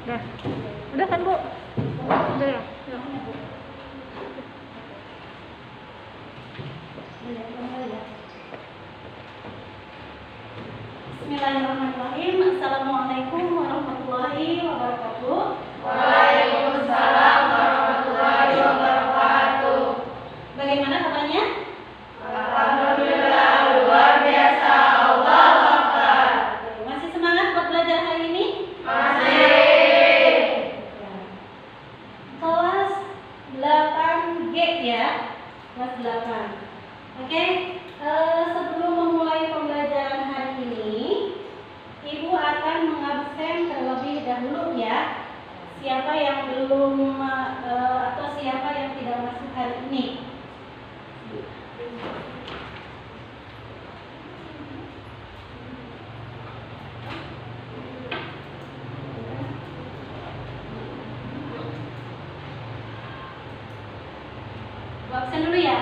Udah. Udah kan, Bu? Udah ya? Ya. Bismillahirrahmanirrahim. Assalamualaikum warahmatullahi wabarakatuh. Waalaikumsalam warahmatullahi wabarakatuh. Bagaimana kabarnya? Alhamdulillah luar biasa. Allahu Akbar. Masih semangat buat belajar hari ini? Masih. Kelas 8G ya. Kelas 8. Oke. Sebelum memulai pembelajaran hari ini, Ibu akan mengabsen terlebih dahulu ya. Siapa yang belum atau siapa yang tidak masuk hari ini? Bu absen dulu ya.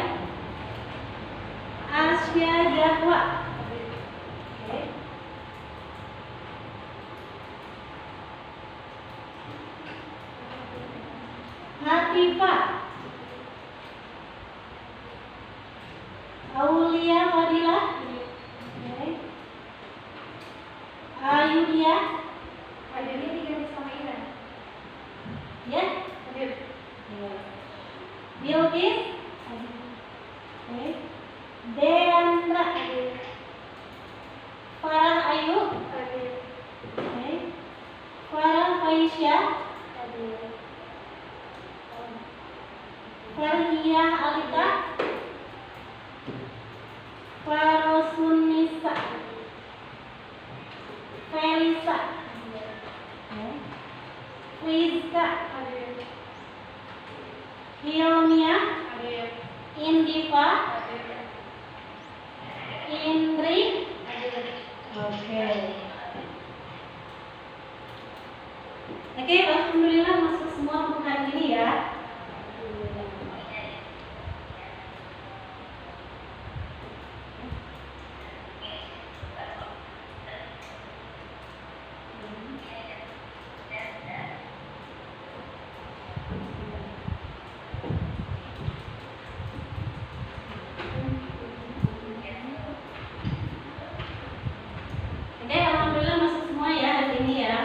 Asya Jahwa. Oke. Latifah. Aulia Fadilah. Oke. Ayudia. Ayudia diganti sama Ira. Ya. Hadir. Bilqis. Oke. Deandra. Farah Ayu. Hadir. Oke. Farah Faisyah. Hadir. Farhia Alita. Farosunisa. Felisa. Rizka. Hadir. Hilmia. Hadir. Indiva. Hadir. Indri. Hadir. Oke. Oke, alhamdulillah masuk semua untuk hari ini ya. Oke, alhamdulillah masuk semua ya hari ini ya.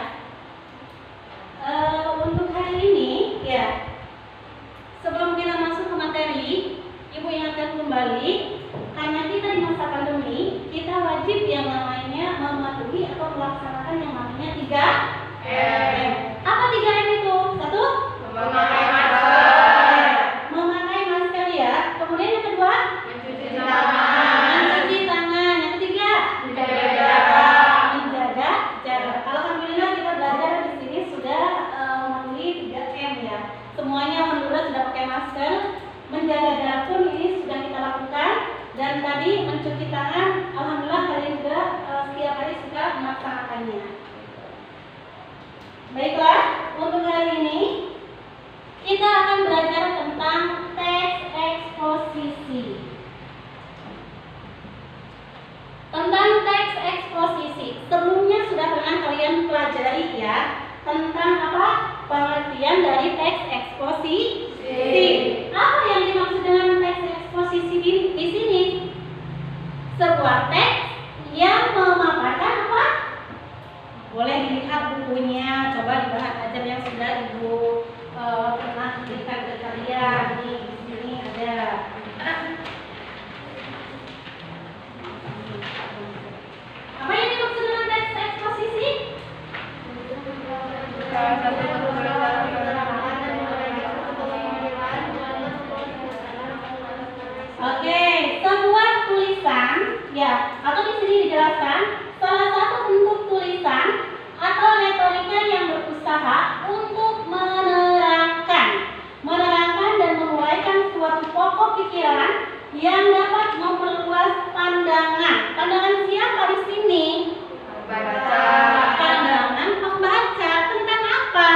Untuk hari ini ya, sebelum kita masuk ke materi, Ibu ingatkan kembali, karena kita di masa pandemi, kita wajib yang namanya mematuhi atau melaksanakan yang namanya 3M. Apa 3M itu? Satu, Memakai masker. memakai masker ya. Kemudian yang kedua, Mencuci tangan. mencuci tangan. Yang ketiga, Menjaga jarak. menjaga jarak. Alhamdulillah kita belajar di sini sudah mematuhi 3M ya. Semuanya alhamdulillah sudah pakai masker. Menjaga jarak pun ini sudah kita lakukan. Dan tadi mencuci tangan, alhamdulillah kalian juga setiap hari sudah melaksanakannya. Baiklah, untuk hari ini kita akan belajar tentang teks eksposisi. Tentang teks eksposisi, sebelumnya sudah pernah kalian pelajari ya tentang apa pengertian dari teks eksposisi. Apa yang dimaksud dengan teks eksposisi di sini? Sebuah teks yang memaparkan apa? Boleh dilihat bukunya, coba dibahas aja yang sudah Ibu pernah berikan ke kalian. Nih di sini ada. Apa yang dimaksud dengan teks eksposisi? Salah satu pembelajaran. Oke, sebuah tulisan ya, atau di sini dijelaskan salah satu bentuk tulisan atau retorika yang berusaha untuk menerangkan dan memulaikan suatu pokok pikiran yang dapat memperluas pandangan. Pandangan siapa di sini? Baca. Pandangan pembaca tentang apa?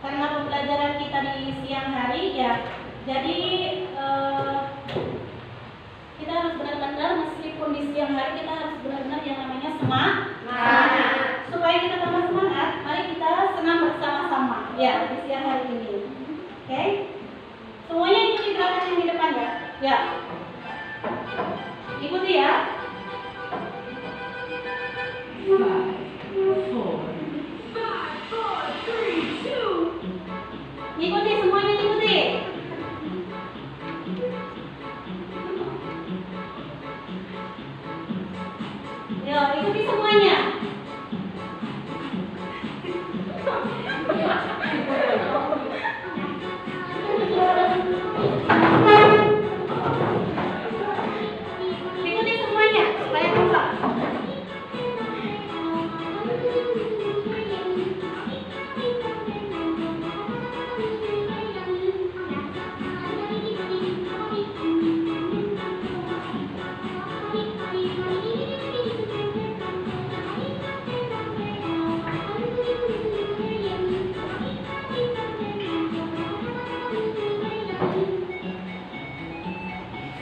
Karena pembelajaran kita di siang hari ya, jadi kita harus benar-benar, meskipun di siang hari kita harus benar-benar yang namanya semangat. Supaya kita tambah semangat, mari kita senam bersama-sama ya di siang hari ini. Oke? Semuanya ikuti gerakan yang di depan ya. Ya. Ikuti ya. Ikuti semuanya, ikuti. Yo, ikuti semuanya. Ikuti semuanya supaya kompak.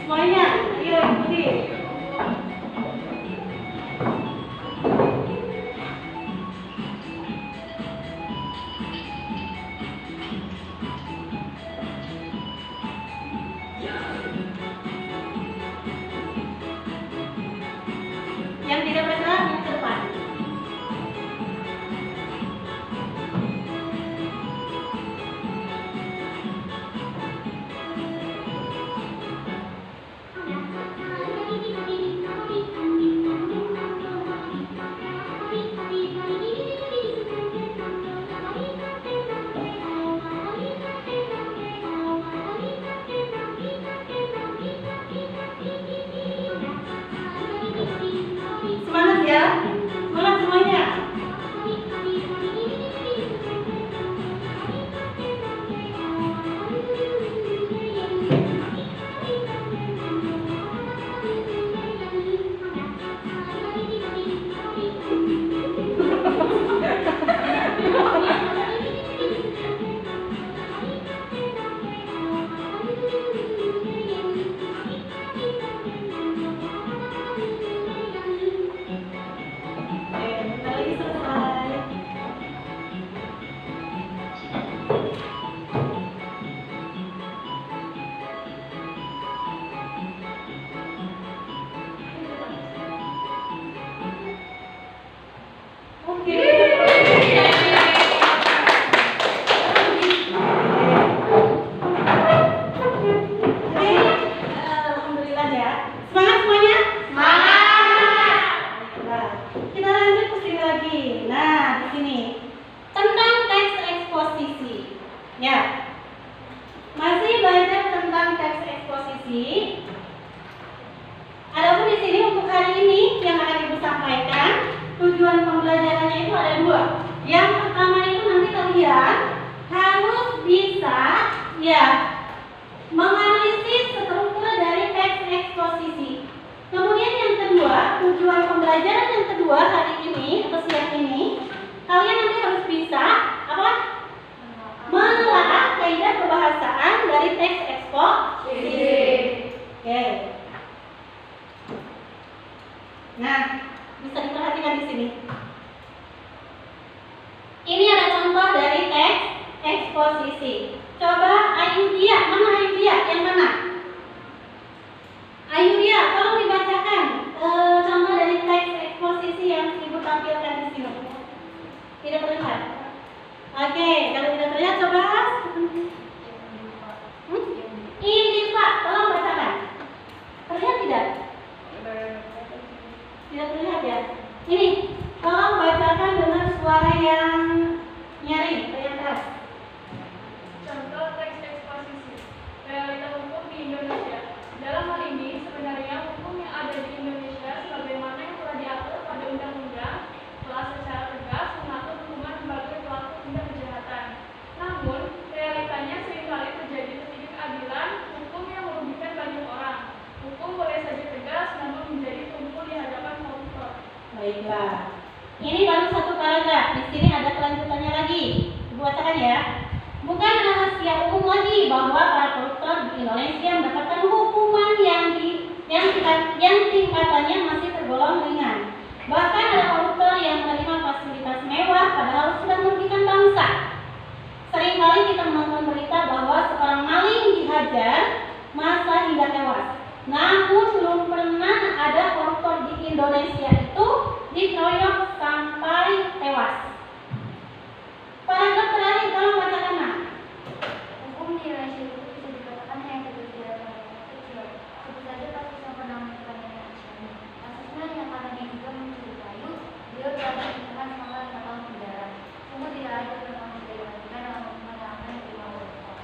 Semuanya, ayo ikuti. Yang tidak bergerak ini ke depan. Semangat ya, semangat semuanya. Bentar lagi selesai. Oke. Alhamdulillah ya. Semangat semuanya. Nah, kita lanjut ke sini lagi. Nah, di sini tentang teks eksposisi. Ya. Masih belajar tentang teks eksposisi. Adapun di sini untuk hari ini yang akan Ibu sampaikan, tujuan pembelajarannya itu ada dua. Yang pertama itu nanti kalian harus bisa ya menganalisis struktur dari teks eksposisi. Kemudian yang kedua, tujuan pembelajaran yang kedua hari ini atau siang ini, kalian nanti harus bisa apa? Menelaah kaidah kebahasaan dari teks eksposisi. Oke. Nah, bisa diperhatikan di sini. Ini ada contoh dari teks eksposisi. Coba Ayudia, mana Ayudia? Yang mana? Ayudia, tolong dibacakan contoh dari teks eksposisi yang Ibu tampilkan di sini. Tidak terlihat. Oke, kalau tidak terlihat coba. Ini Pak, tolong bacakan. Terlihat tidak? Tidak terlihat ya. Ini, tolong bacakan dengan suara yang nyaring atau yang keras. Contoh teks eksposisi. Realita hukum di Indonesia. Dalam hal ini, sebenarnya hukum yang ada di Indonesia sebagaimana yang telah diatur pada undang-undang telah secara tegas mengatur hukuman sebagai pelaku tindak kejahatan. Namun, bahwa para koruptor di Indonesia mendapatkan hukuman yang tingkatannya masih tergolong ringan. Bahkan ada koruptor yang menerima fasilitas mewah padahal sudah merugikan bangsa. Seringkali kita menonton berita bahwa seorang maling dihajar masa hingga tewas. Namun belum pernah ada koruptor di Indonesia itu dikeroyok sampai tewas. Paragraf terakhir tolong bacakan, Nak. Hukum di Indonesia itu bisa dikatakan hanya terjadi kecil. Sebut saja kasus yang pernah menimpa Nenek Asyani. Kasusnya yang katanya juga mencuri kayu, beliau dapat dikenakan selama 5 tahun penjara. Sungguh tidak ada yang bisa dibandingkan dengan hukuman yang akan diterima koruptor.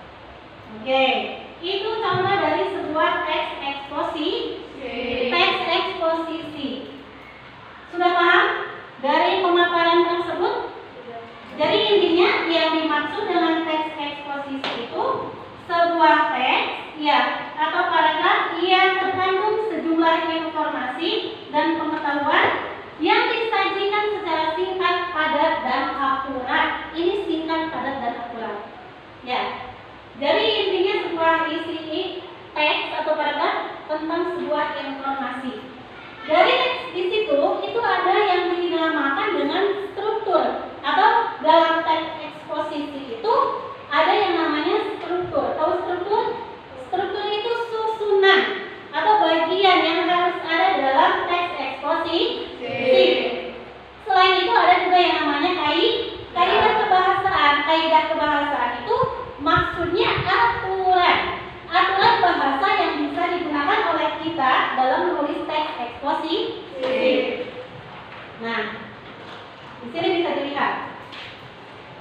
Oke, itu contoh dari sebuah teks eksposisi. Sudah paham dari pemaparan tersebut? Jadi intinya yang dimaksud dengan teks eksposisi itu sebuah teks atau paragraf yang terkandung sejumlah informasi dan pengetahuan yang disajikan secara singkat, padat, dan akurat. Ini singkat, padat, dan akurat. Ya. Jadi intinya sebuah isi teks atau paragraf tentang sebuah informasi. Dari teks di situ itu ada yang dinamakan dengan struktur, atau dalam teks eksposisi itu ada yang namanya struktur. Tahu struktur? Struktur itu susunan atau bagian yang harus ada dalam teks eksposisi. Selain itu ada juga yang namanya kaidah kebahasaan. Kaidah kebahasaan itu maksudnya aturan bahasa yang bisa digunakan oleh kita dalam menulis teks eksposisi. Nah, di sini bisa dilihat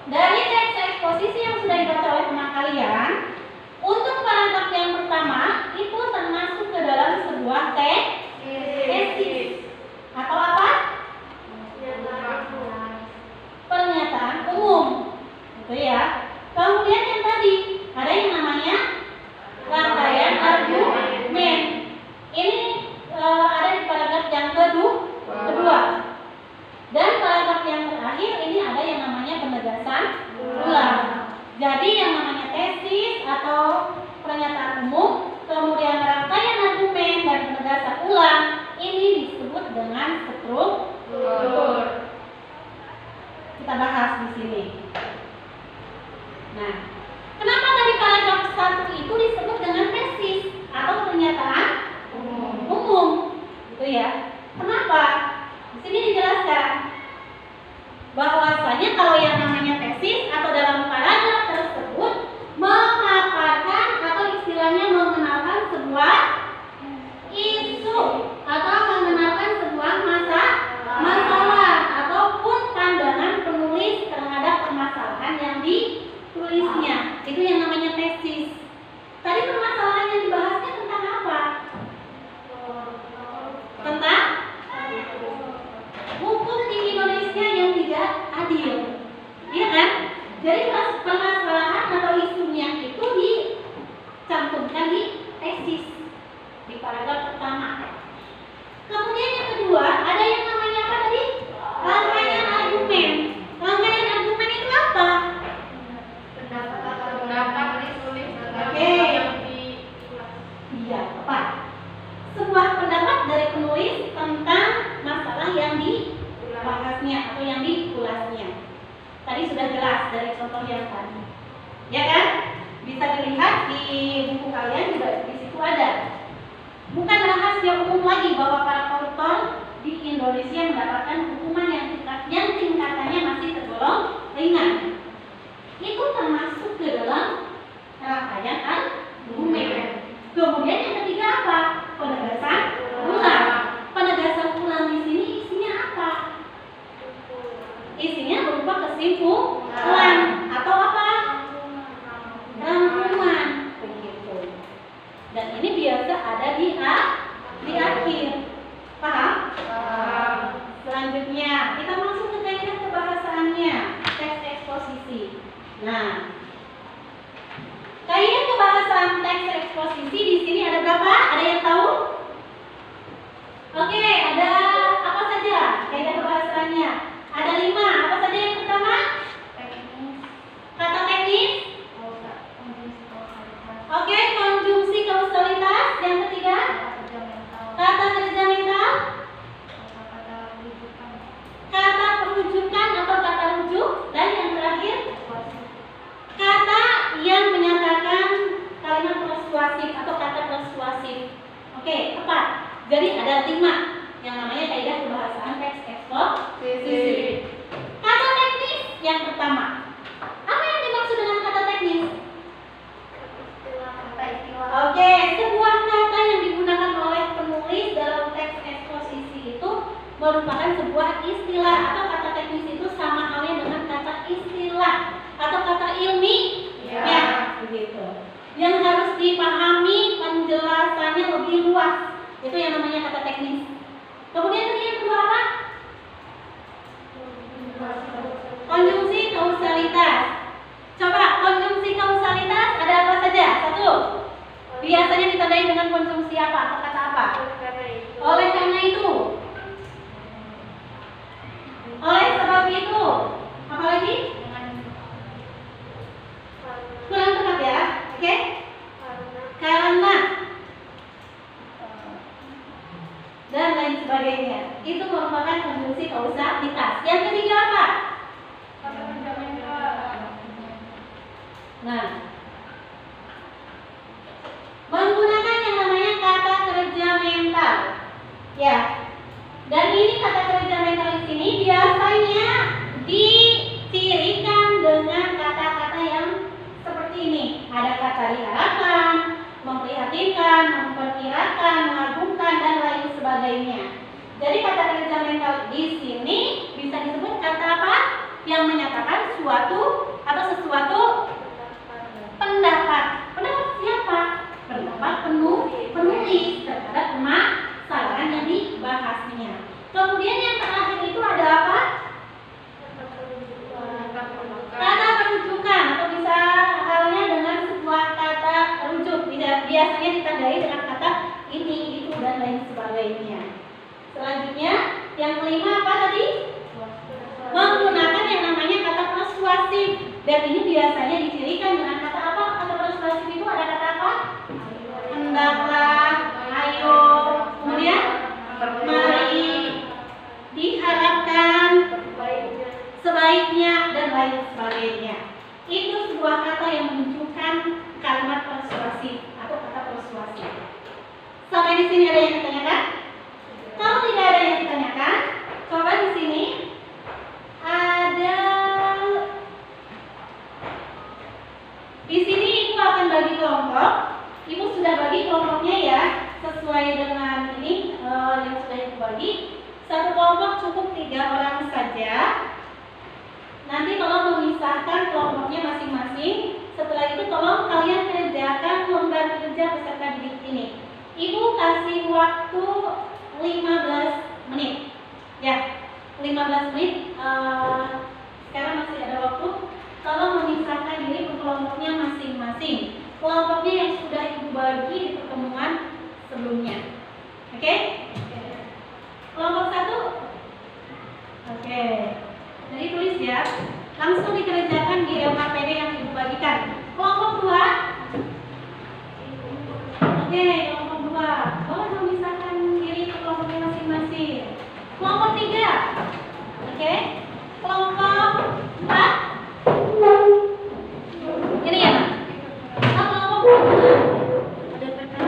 dari teks eksposisi yang sudah dibaca oleh teman kalian. Untuk paragraf yang pertama itu termasuk ke dalam sebuah tesis atau apa? Pernyataan umum, gitu ya. Kemudian yang tadi ada yang namanya rangkaian argumen. Ini ada di paragraf yang kedua. Dan paragraf yang terakhir ini ada yang namanya penegasan ulang. Jadi yang namanya tesis atau pernyataan umum, kemudian rangkaian argumen dan penegasan ulang ini disebut dengan struktur. Kita bahas di sini. Nah, kenapa tadi paragraf 1 itu disebut dengan tesis atau pernyataan umum? Gitu ya. Kenapa? Di sini dijelaskan bahwasanya kalau yang namanya tesis atau dalam paragraf tersebut memaparkan atau istilahnya mengenalkan sebuah isu atau mengenalkan sebuah masalah ataupun pandangan penulis terhadap permasalahan yang ditulisnya. Itu yang namanya tesis. Tadi permasalahan yang dibahasnya tentang apa? Tentang hukum di Indonesia yang tidak adil, iya kan? Jadi permasalahan atau isunya itu dicantumkan di tesis di paragraf pertama. Kemudian yang kedua ada yang namanya apa tadi? Rangkaian argumen. Rangkaian argumen itu apa? Pendapat ditulis Oke. Iya, tepat. Sebuah pendapat dari penulis tentang masalah yang dibahasnya atau yang diulasnya. Tadi sudah jelas dari contoh yang tadi, ya kan? Bisa dilihat di buku kalian juga di situ ada. Bukan rahasia umum lagi bahwa para koruptor di Indonesia mendapatkan hukuman yang tingkatannya masih tergolong ringan. Itu termasuk ke dalam rangkaian argumen. Kemudian yang ketiga apa? Penegasan ulang. Penegasan ulang di sini isinya apa? Isinya berupa kesimpulan atau apa? Rangkuman, begitu. Dan ini biasa ada di akhir. Paham? Selanjutnya kita masuk ke kaidah kebahasaannya, teks eksposisi. Nah, kaidah kebahasaan teks eksposisi di sini ada berapa? Ada yang tahu? Oke, ada apa saja kaidah kebahasaannya? Ada 5. Apa saja yang pertama? Kata teknis. ada 5 yang namanya kaidah kebahasaan teks eksposisi. Kata teknis yang pertama. Apa yang dimaksud dengan kata teknis? Kata istilah. Oke, sebuah kata yang digunakan oleh penulis dalam teks eksposisi itu merupakan sebuah istilah, atau kata teknis itu sama halnya dengan kata istilah atau kata ilmiah, begitu. Yang harus dipahami penjelasannya lebih luas, itu yang namanya kata teknis. Kemudian tadi yang kedua apa? Konjungsi kausalitas. Coba konjungsi kausalitas ada apa saja? 1. Biasanya ditandai dengan konjungsi apa? Atau kata apa? Oleh karena itu. Oleh sebab itu. Apa lagi? Kurang tepat ya. Oke? Karena dan lain sebagainya. Itu merupakan konjungsi kausalitas. Yang ketiga apa? Kata menjamin. Nah, menggunakan yang namanya kata kerja mental. Ya. Dan ini kata kerja mental di sini biasanya dicirikan dengan kata-kata yang seperti ini. Ada kata diharapkan, memprihatinkan, memperkirakan, mengagumkan, dan lain sebagainya. Jadi kata kerja mental di sini bisa disebut kata apa? Yang menyatakan suatu atau sesuatu pendapat. Pendapat siapa? Pendapat penulis terhadap permasalahan yang dibahasnya. Kemudian yang terakhir itu ada apa? Kata perujukan, atau bisa halnya dengan sebuah kata rujuk. Biasanya ditandai dengan kata ini, itu, dan lain sebagainya. Selanjutnya, yang kelima apa tadi? Menggunakan yang namanya kata persuasif. Dan ini biasanya dicirikan dengan kata apa? Kata persuasif itu ada kata apa? Hendaklah, ayo, kemudian mari, diharapkan, sebaiknya, dan lain sebagainya. Itu sebuah kata yang menunjukkan kalimat persuasif atau kata persuasif. Sampai di sini ada yang ditanyakan? Kalau tidak ada yang ditanyakan, coba di sini ada. Di sini Ibu akan bagi kelompok. Ibu sudah bagi kelompoknya ya, sesuai dengan ini yang sudah Ibu bagi. Satu kelompok cukup 3 orang saja. Nanti tolong memisahkan kelompoknya masing-masing. Setelah itu tolong kalian kerjakan lembar kerja peserta didik ini. Ibu kasih waktu 15 menit. Ya, 15 menit. Sekarang masih ada waktu. Tolong memisahkan diri ke kelompoknya masing-masing. Kelompoknya yang sudah Ibu bagi di pertemuan sebelumnya. Oke? Kelompok 1. Oke. Jadi tulis ya. Langsung dikerjakan di LKPD yang Ibu bagikan. Kelompok 2. Oke, kelompok 2. Tolong memisahkan diri ke kelompoknya masing-masing. Kelompok 3. Oke. Kelompok 4. Ini ya, kelompok 4. Ada PPT.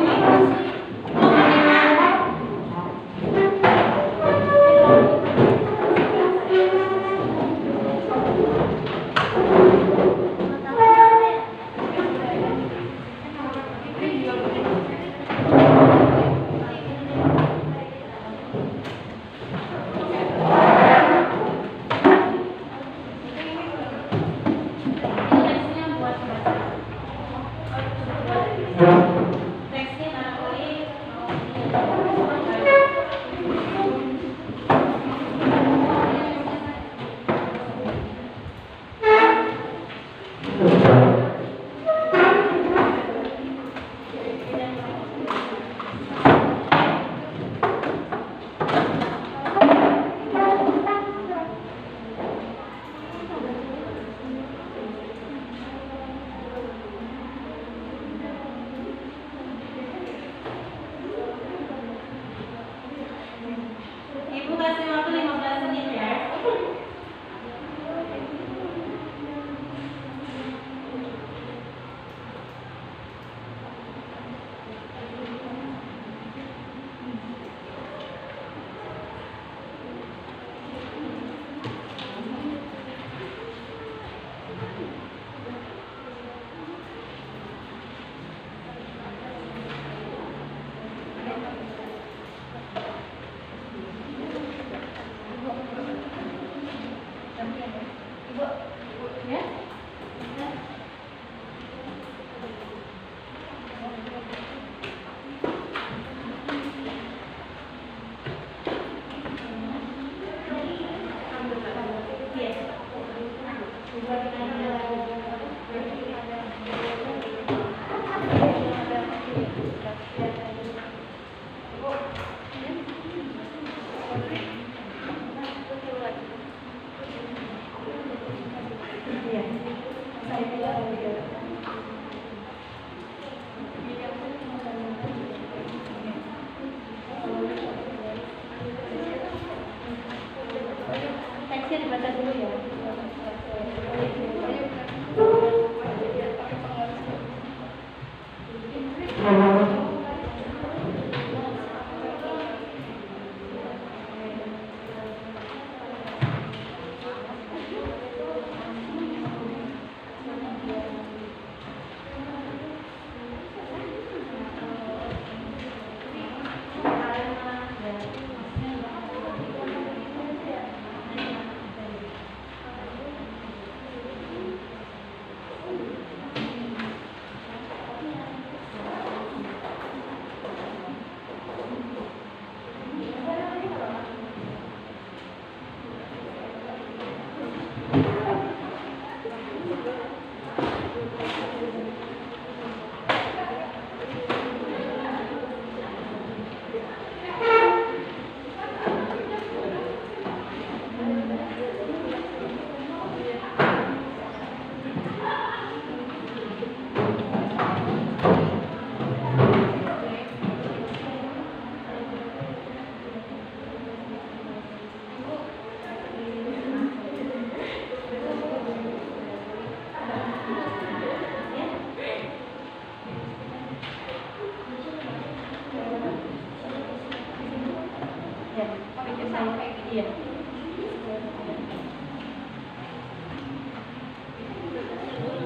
Iya.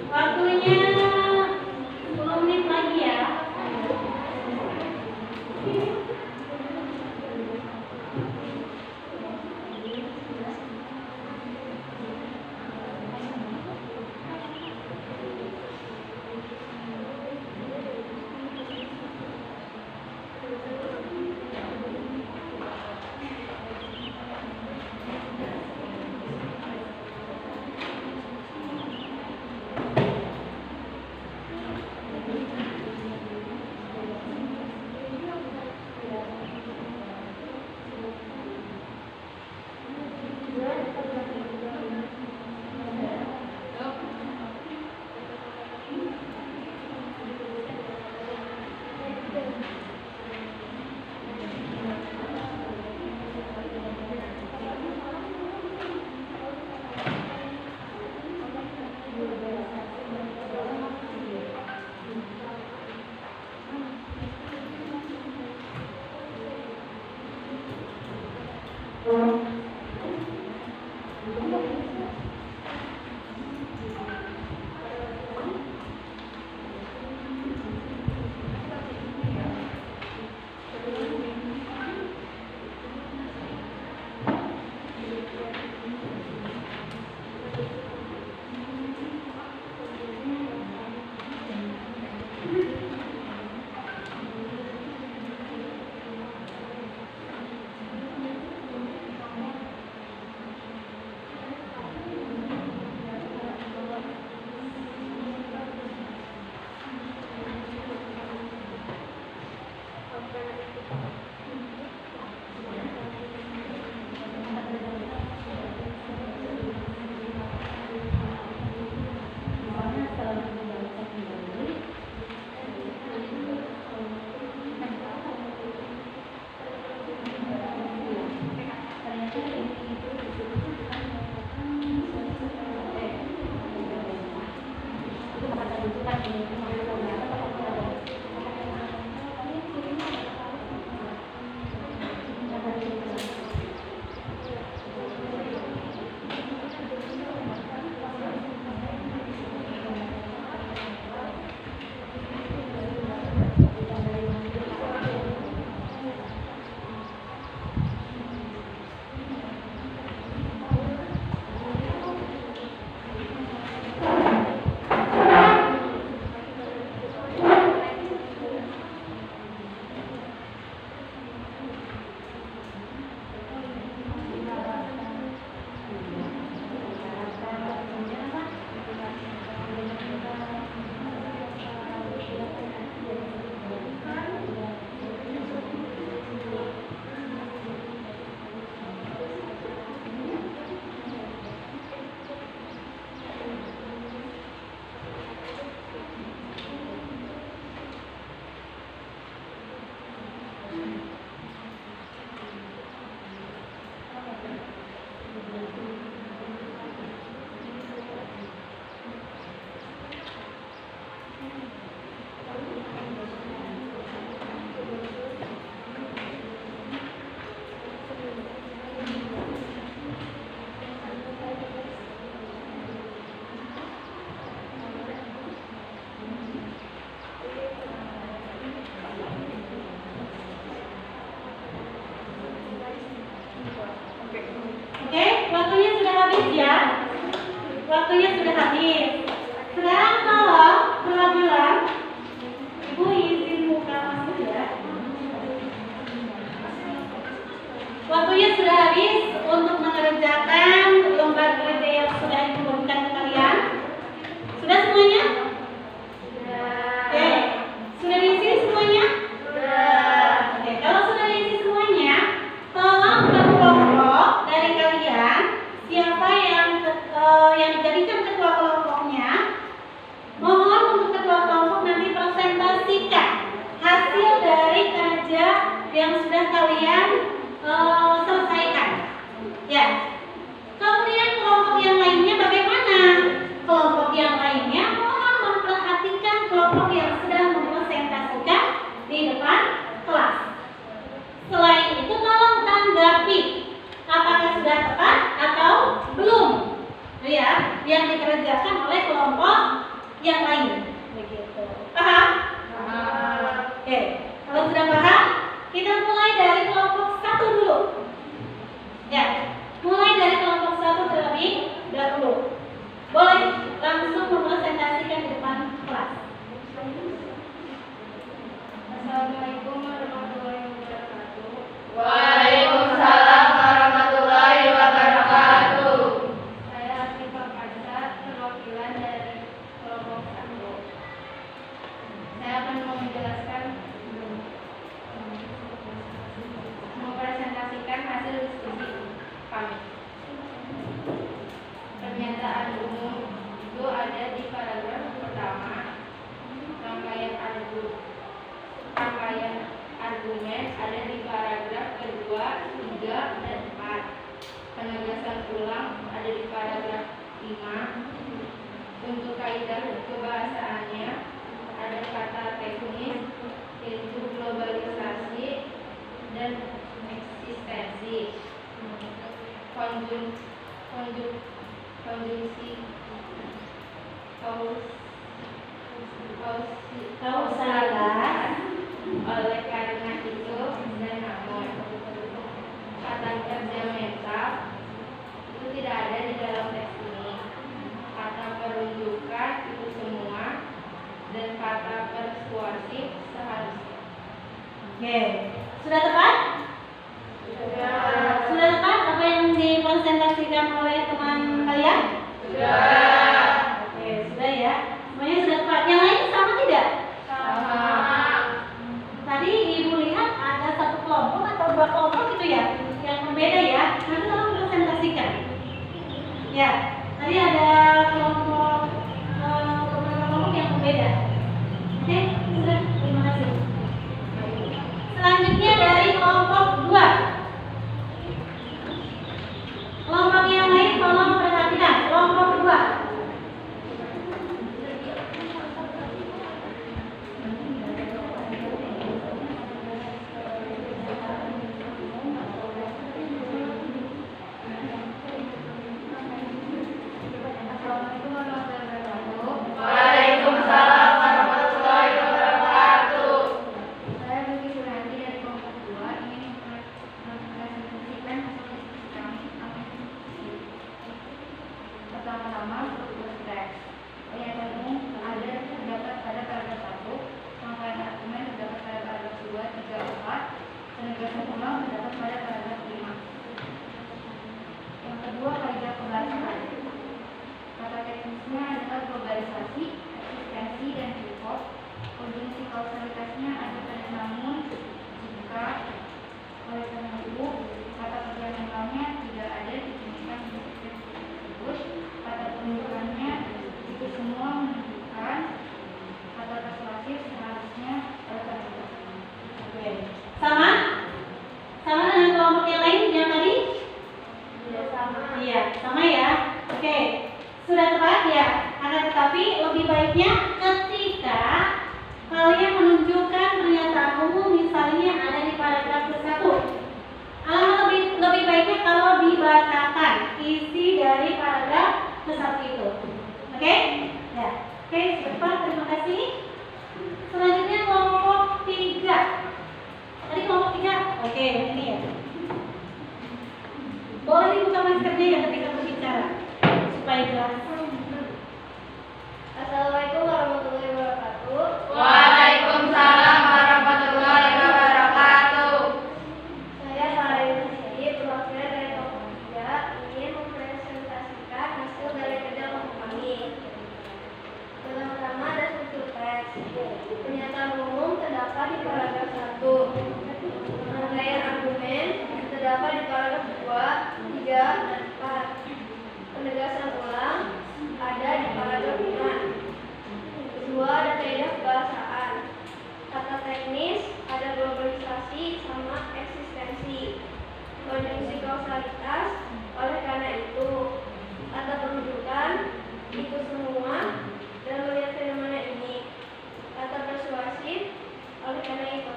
Waktunya 10 menit lagi ya. Waktunya sudah habis. Sekarang tolong perwakilan Ibu izin buka masker ya. Waktunya sudah habis untuk mengerjakan lembar kerja yang sudah Ibu berikan ke kalian. Sudah semuanya? Oke. Sudah diisi semuanya? Oke, kalau sudah diisi semuanya, tolong kelompok dari kalian siapa yang dijadikan ketua kelompoknya, mohon untuk ketua kelompok nanti presentasikan hasil dari kerja yang sudah kalian selesaikan. Ya. Kemudian kelompok yang lainnya bagaimana? Kelompok yang lainnya mohon memperhatikan kelompok yang sedang mempresentasikan di depan kelas. Selain itu tolong tanggapi apakah sudah tepat atau belum, ya, yang dikerjakan oleh kelompok yang lain. Begitu. Paham? Oke. Kalau sudah paham, kita mulai dari kelompok 1 dulu. Ya, mulai dari kelompok 1 terlebih dahulu. Boleh langsung mempresentasikan di depan kelas. Assalamualaikum warahmatullahi wabarakatuh. Waalaikumsalam warahmatullahi wabarakatuh. Saya Asifah Farsa, perwakilan dari kelompok 1. Saya akan menjelaskan mempresentasikan hasil diskusi kami. Pernyataan umum itu ada di paragraf pertama. Rangkaian argumen ada di paragraf kedua, 3, dan 4. Penegasan ulang ada di paragraf 5. Untuk kaidah kebahasaannya ada kata teknis yaitu globalisasi dan eksistensi. Konjungsi Kausalitas. oleh karena itu dan namun. Kata kerja mental itu tidak ada di dalam teks ini. Kata perunjukan itu semua dan kata persuasif seharusnya. Oke. Sudah tepat? Sudah tepat apa yang dipresentasikan oleh teman kalian? Oke, sudah ya. Semuanya sudah tepat. Yang lain sama tidak? Tadi Ibu lihat ada satu kelompok atau 2 kelompok gitu ya, yang berbeda ya. Nanti tolong presentasikan. Ya, tadi ada kelompok beberapa kelompok yang berbeda. Oke, sudah. Terima kasih. Selanjutnya dari kelompok 2. Kelompok yang lain tolong perhatikan. Kelompok 2. Assalamualaikum warahmatullahi wabarakatuh. Waalaikumsalam warahmatullahi wabarakatuh. Saya Luki Suranti dari kelompok 2 ingin mempresentasikan hasil diskusi kami. Pertama-tama struktur teks. Pernyataan umum ada terdapat pada paragraf 1, rangkaian argumen terdapat pada paragraf 2, 3, 4, penegasan ulang terdapat pada paragraf 5. Yang kedua, kaidah pembahasan. Kata teknisnya adalah globalisasi, eksistensi, dan pivot. Konjungsi kausalitasnya ada pada namun, jika, oleh karena itu. Kata kerja mentalnya tidak ada ditemukan di teks tersebut. Kata penunjukannya itu semua menunjukkan. Kata persuasif seharusnya oleh karena itu. Oke. Sama? Sama dengan kelompok yang lain yang tadi? Tidak sama. Iya, sama ya. Oke. Sudah tepat ya. Akan tetapi lebih baiknya ketika kalian menunjukkan pernyataan umum misalnya ada di paragraf ke-1. Alangkah lebih baiknya kalau dibacakan isi dari paragraf ke-1 itu. Oke? Ya. Oke, cepat, terima kasih. Selanjutnya kelompok 3. Tadi kelompok 3. Oke, ini ya. Boleh dibuka maskernya ya ketika berbicara supaya jelas. terdapat di paragraf 1. Rangkaian argumen terdapat di paragraf 2, 3, dan 4. Penegasan ulang ada di paragraf 5. Kedua, ada kaidah kebahasaan. Kata teknis ada globalisasi sama eksistensi. Konjungsi kausalitas, oleh karena itu. Kata penunjukan itu semua dan melihat fenomena ini. Kata persuasif, oleh karena itu.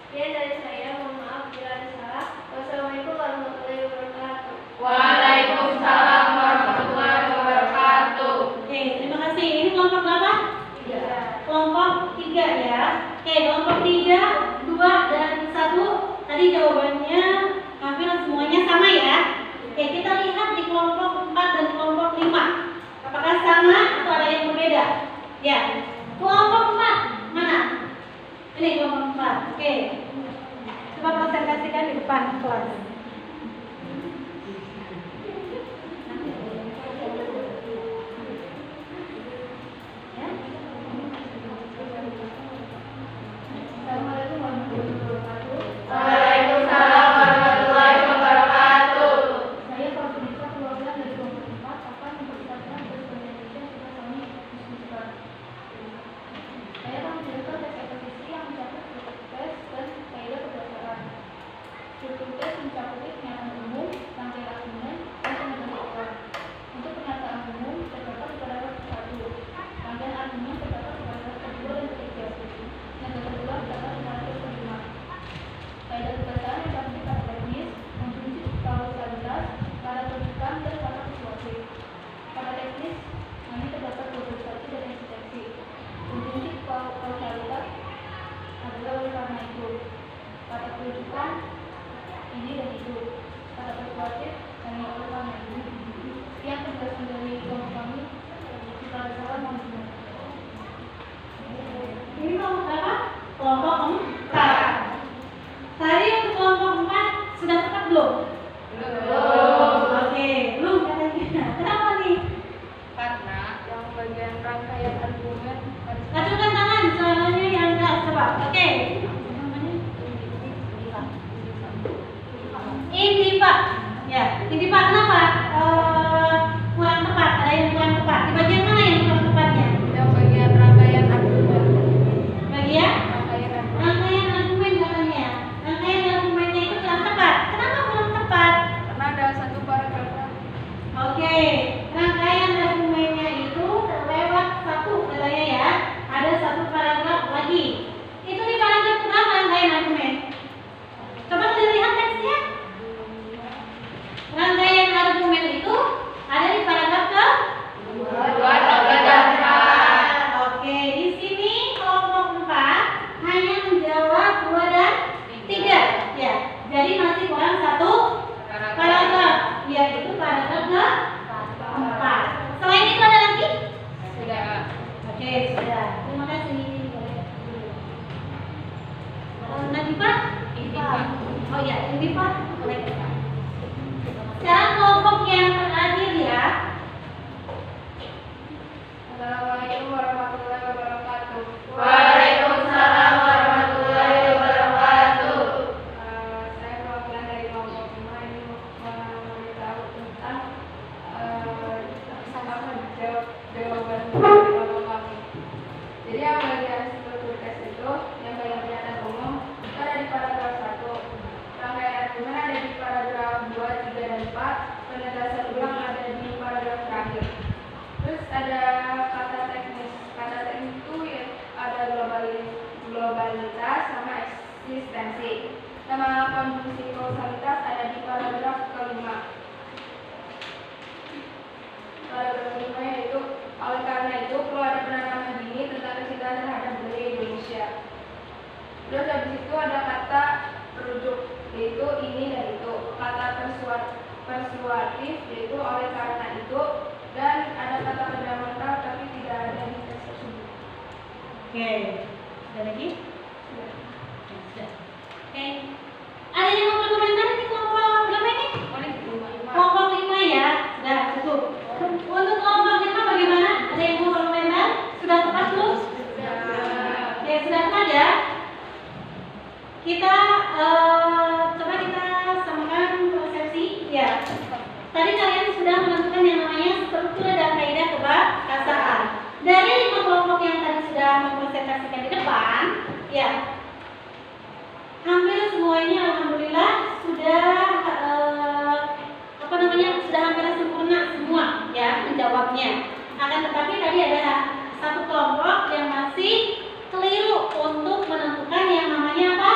Sekian dari saya, mohon maaf bila ada salah. Wassalamualaikum warahmatullahi wabarakatuh. Waalaikumsalam warahmatullahi wabarakatuh. Oke, terima kasih. Ini kelompok berapa? 3. Kelompok 3 ya. Oke, kelompok 3, 2, dan 1. Tadi jawabannya hampir semuanya sama ya. Oke, kita lihat di kelompok 4 dan kelompok 5. Apakah sama atau ada yang berbeda? Ya. Kelompok 4 mana? Ini kelompok 4. Oke. Coba presentasikan di depan kelas. Ya. Assalamualaikum warahmatullahi wabarakatuh. Waalaikumsalam warahmatullahi wabarakatuh. Saya Fatimah perwakilan dari kelompok 4 akan memperlihatkan bahasa Indonesia sebagai Sony Muslimah. Saya akan menjelaskan teks eksposisi yang mencakup struktur tes dan kaidah berdasarkan. Struktur tes mencakup pernyataan umum, rangkaian argumen, dan penegasan. Untuk pernyataan umum terdapat di paragraf 1. Rangkaian argumen terdapat di paragraf 2 dan 3. Yang kedua terdapat di paragraf 5. Kaidah berdasarkan yang dapat kata teknis, konjungsi kausalitas, kata tunjukkan, dan kata persuasif. Kata teknis hanya terdapat globalisasi dan eksistensi. Konjungsi kausalitas adalah oleh karena itu. Kata tunjukkan ini dan itu. Kata persuasif hanya oleh karena itu. Sekian penjelasan dari kelompok kami. Kita bersama mohon dimaklumi. Ini kelompok berapa? Kelompok 4. Tadi untuk kelompok 4 sudah tepat belum? Oke, belum katanya. Kenapa nih? Karena yang bagian rangkaian argumen Acukan tangan soalnya yang enggak coba. Oke. Intifa. Ya, intifa kenapa? Kurang tepat. Ada yang kurang tepat. Di bagian mana yang kurang tepatnya? yang bagian rangkaian argumen. Bagian Rangkaian argumen. rangkaian argumen katanya. Rangkaian argumennya itu kurang tepat. Kenapa kurang tepat? Karena ada satu paragraf. Oke, rangkaian argumennya itu terlewat satu katanya ya. Ada satu paragraf lagi. Itu di paragraf berapa rangkaian argumen? Coba dilihat teksnya. Rangkaian argumen itu ada di paragraf ke? Oke, di sini kelompok 4 hanya menjawab 2 dan 3. Ya, jadi masih kurang satu paragraf. Yaitu paragraf ke 4. Selain itu ada lagi? Sudah. Oke, sudah. Terima kasih. Nadifah? Oh ya, Nadifah. Boleh. Sekarang kelompok yang terakhir ya. Assalamualaikum warahmatullahi wabarakatuh. Waalaikumsalam warahmatullahi wabarakatuh. Saya perwakilan dari kelompok 5 ini memberitahu tentang jawaban dari kelompok kami. Jadi yang bagian struktur tes itu, yang bagian pernyataan umum itu ada di paragraf 1. Rangkaian argumen ada di paragraf 2, 3, dan 4. Penegasan ulang ada di paragraf terakhir. Terus ada kata teknis. Kata teknis itu ya, ada globalitas sama eksistensi. Nama konjungsi kausalitas ada di paragraf kelima. Paragraf kelima yaitu oleh karena itu perlu ada penanaman dini tentang kecintaan terhadap budaya Indonesia. Terus habis itu ada kata perujuk yaitu ini dan itu. Kata persuatif yaitu oleh karena itu. Dan ada kata fundamental tapi tidak ada di teks tersebut. Oke. Ada lagi? Sudah. Oke. Ada yang mau berkomentar di kelompok berapa ini? Kelompok 5 ya. Sudah cukup. Untuk kelompok 5 bagaimana? Ada yang mau berkomentar? Sudah tepat belum? Oke, sudah tepat ya. Kita coba kita samakan persepsi ya. Tadi kalian sudah menentukan yang namanya struktur dan kaidah kebahasaan. Dari 5 kelompok yang tadi sudah mempresentasikan di depan, ya, hampir semuanya alhamdulillah sudah sudah hampir sempurna semua ya menjawabnya. Akan tetapi tadi ada satu kelompok yang masih keliru untuk menentukan yang namanya apa?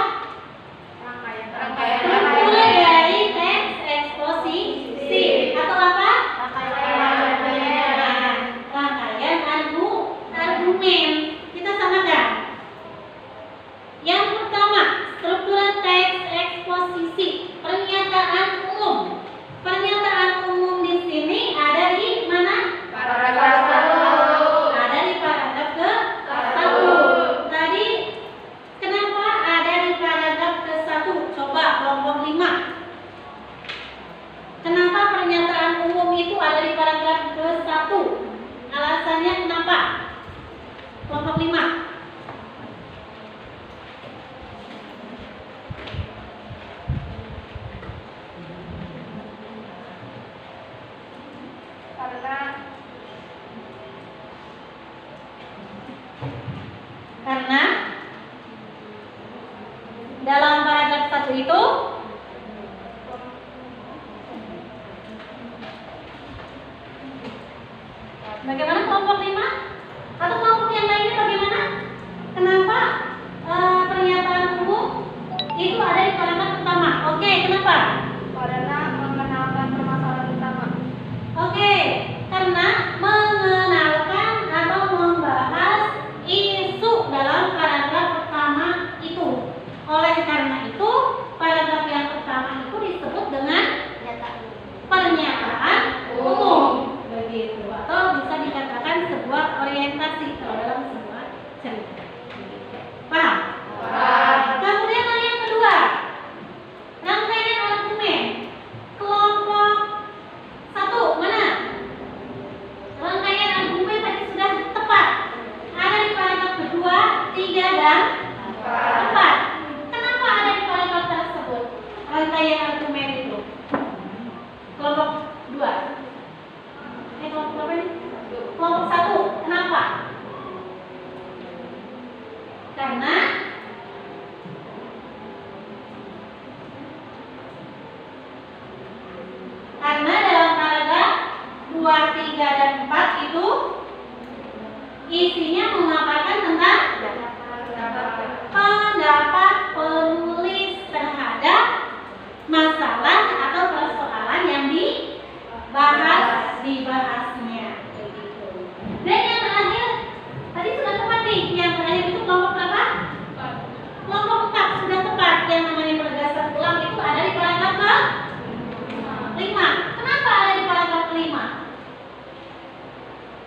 Rangkaian Struktur dari teks eksposisi atau apa? Rangkaian argumen. Kita samakan. Yang pertama, struktur teks eksposisi, pernyataan umum. Pernyataan umum di sini ada di mana? Paragraf 1. Ada di paragraf ke-1. Tadi kenapa ada di paragraf ke-1? Coba kelompok 5. Kenapa pernyataan umum itu ada di paragraf ke-1? Alasannya kenapa? Kelompok 5. Karena dalam paragraf 1 itu bagaimana kelompok 5? Atau kelompok yang lainnya bagaimana? Kenapa pernyataan umum itu ada di paragraf pertama? Oke, kenapa? Karena mengenalkan permasalahan utama. Oke, karena mengenalkan atau membahas isu dalam paragraf pertama itu. Oleh karena itu, paragraf yang pertama itu disebut dengan pernyataan umum. Begitu. Atau bisa dikatakan sebuah orientasi kalau dalam sebuah cerita. Paham? Paham. Kemudian yang kedua, rangkaian argumen. Kelompok 1 mana? Rangkaian argumen tadi sudah tepat. Ada di paragraf kedua, 3 dan 4. Kenapa ada di paragraf tersebut rangkaian argumen itu? Kelompok 2. Kelompok berapa ini? Kelompok 1. Kenapa? Karena dalam paragraf 2, 3, dan 4 itu isinya memaparkan tentang pendapat penulis terhadap masalah atau persoalan yang dibahasnya. Dan yang terakhir tadi sudah tepat nih. Yang terakhir itu kelompok berapa? Kelompok 4 sudah tepat. Yang namanya penegasan ulang itu ada di paragraf ke-5. Kenapa ada di paragraf ke-5?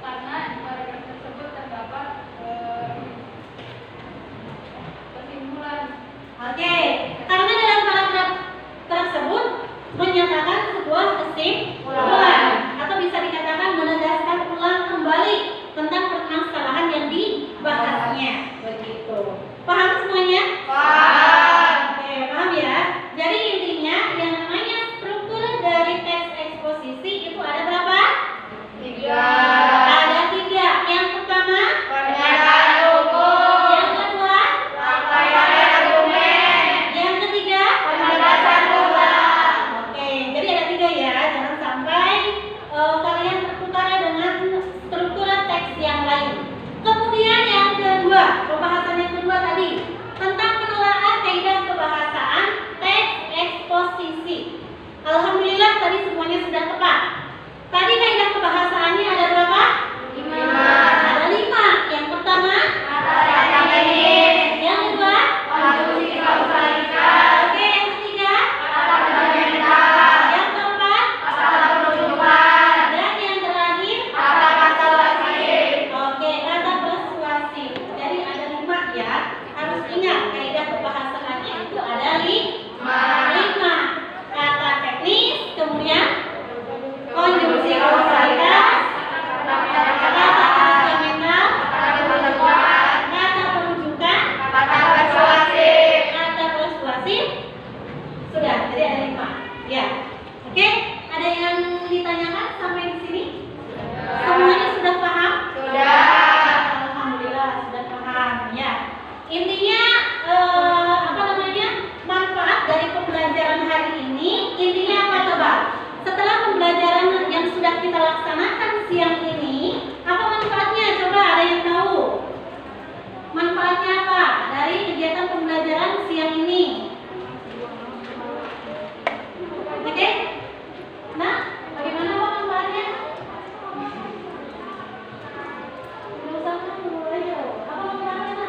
Karena di paragraf tersebut terdapat kesimpulan. Oke, karena dalam paragraf tersebut menyatakan sebuah kesimpulan atau bisa dikatakan menegaskan ulang kembali tentang permasalahan yang dibahasnya. Begitu. Paham semuanya? Paham. Oke, paham ya? Jadi intinya yang namanya struktur dari teks eksposisi itu ada berapa? 3. Ada 3. Yang pertama, Pernyataan umum. yang kedua, Rangkaian argumen. yang ketiga, Penegasan ulang. Oke, jadi ada 3 ya. Jangan sampai kalian tertukar dengan struktur teks yang lain. Kemudian yang kedua, pembahasan yang kedua tadi tentang penelaah kaidah kebahasaan teks eksposisi. Alhamdulillah tadi semuanya sudah tepat. Tadi kaidah kebahasaannya ada berapa? 5. Ada 5. Yang pertama, Kata teknis. yang kedua, Konstruksi kausalitas. oke, yang ketiga, Kata fundamental. yang keempat, Kata perujukan. dan yang terakhir, Kata persuasif. oke, kata persuasif. Jadi ada 5 ya. Harus ingat kaidah kebahasaannya itu ada 5. Kata teknis, kemudian konjungsi kausalitas, kata fundamental, Kata perujukan. kata perujukan, Kata persuasif. kata persuasif, Intinya manfaat dari pembelajaran hari ini intinya apa coba? Setelah pembelajaran yang sudah kita laksanakan siang ini, apa manfaatnya? Coba ada yang tahu? Manfaatnya apa dari kegiatan pembelajaran siang ini? Oke? Nah, bagaimana Pak manfaatnya? Apa manfaatnya?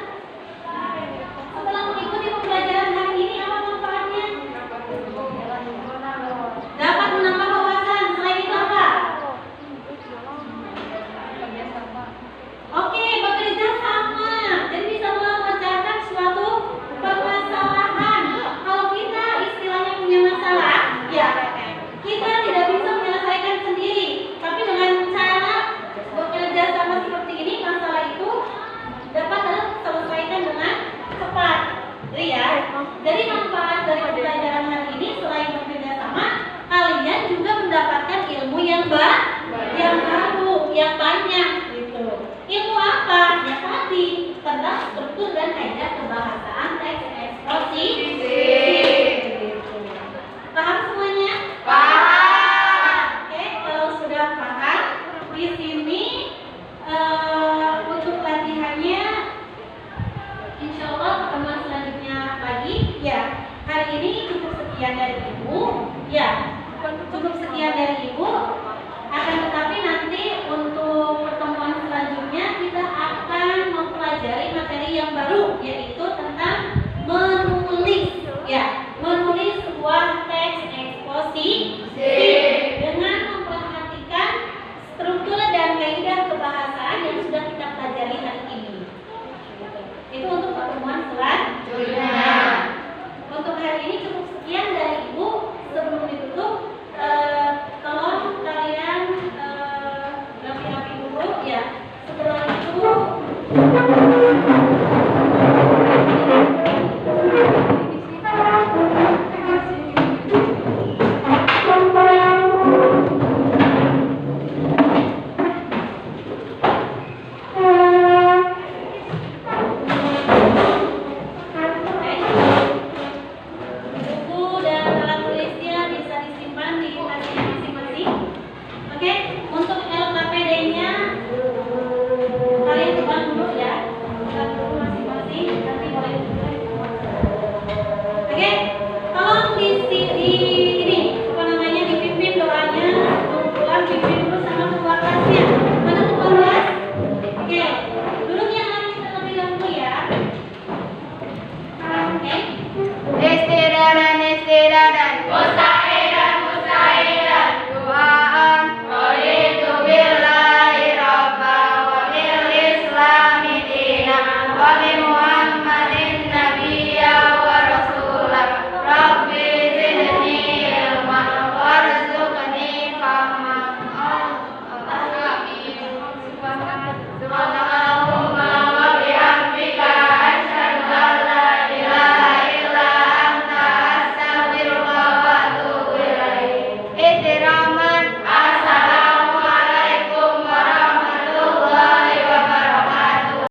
Setelah mengikuti pembelajaran hari ini, apa manfaatnya? Dapat menambah wawasan. Selain itu apa? Oke, bekerja sama. Jadi bisa memecahkan suatu permasalahan. Kalau kita istilahnya punya masalah, ya kita tidak bisa menyelesaikan sendiri. Tapi dengan cara bekerja sama seperti ini, masalah itu dapat terselesaikan dengan cepat. Jadi manfaat dari pembelajaran hari ini selain bekerja sama, kalian juga mendapatkan ilmu yang baru, yang banyak gitu. Ilmu apa? Ya tadi tentang struktur dan kaidah kebahasaan teks ekspresi. Gitu. Paham semuanya? Paham. Oke, kalau sudah paham, di sini untuk latihannya, insya Allah pertemuan selanjutnya lagi. Ya, hari ini cukup sekian dari Ibu. Ya, cukup sekian dari Ibu.